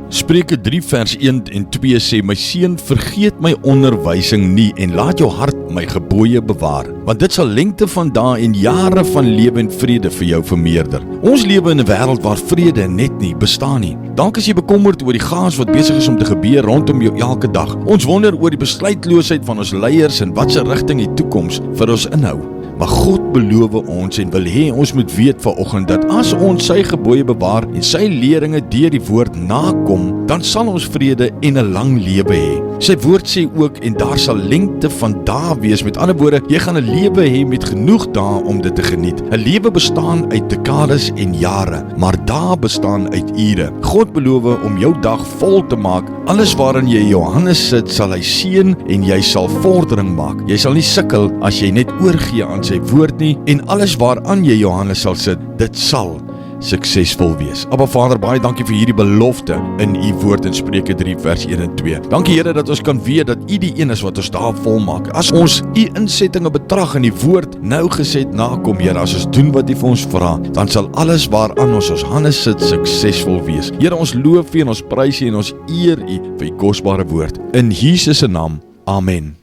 Spreuke 3 vers 1 en 2 sê, my seun, vergeet my onderwysing nie en laat jou hart my gebooie bewaar, want dit sal lengte van dae en jare van lewe en vrede vir jou vermeerder. Ons lewe in 'n wêreld waar vrede net nie bestaan nie. Dalk is jy bekommerd oor die chaos wat besig is om te gebeur rondom jou elke dag. Ons wonder oor die besluitloosheid van ons leiers en watse rigting die toekoms vir ons inhou. Maar God beloof ons en wil hê ons moet weet vanoggend dat as ons sy gebooie bewaar en sy leringe deur die woord nakom, dan sal ons vrede en 'n lang lewe hê. Sy woord sê ook, en daar sal lengte van dae wees. Met ander woorde, jy gaan 'n lewe hê met genoeg dae om dit te geniet. 'n Lewe bestaan uit dekades en jare, maar dae bestaan uit ure. God beloof om jou dag vol te maak. Alles waarin jy jou hande sit, sal hy seën en jy sal vordering maak. Jy sal nie sukkel as jy net oorgee aan sy woord nie, en alles waaraan jy jou hande sal sit, dit sal suksesvol wees. Abba Vader, baie dankie vir hierdie belofte in u woord in Spreuke 3 vers 1 en 2. Dankie Here dat ons kan weet dat u die een is wat ons daar volmaak. As ons u insettinge betrag in die woord nougeset nakom, Here, as ons doen wat u vir ons vra, dan sal alles waaraan ons hande sit suksesvol wees. Here, ons loof u en ons prys u en ons eer u vir u kosbare woord. In Jesus se naam, amen.